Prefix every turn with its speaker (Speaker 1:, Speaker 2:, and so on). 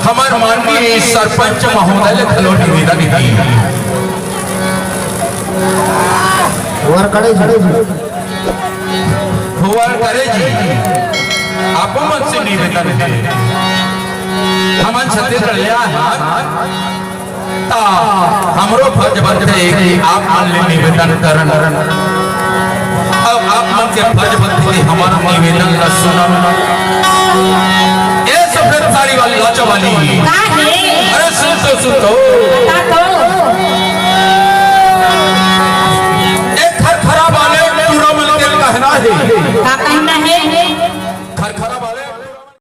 Speaker 1: हमार माननीय सरपंच महोदय खलो निवेदन की
Speaker 2: वर करे
Speaker 1: जी आप मन से निवेदन है हमन छत्तीसगढ़िया ता हमरो फर्ज बनते कि आप मान ले निवेदन करन अब आप मन के फर्ज बनते हमारा निवेदन ला सुनन साड़ी वाली लाचो वाली अरे सुन तो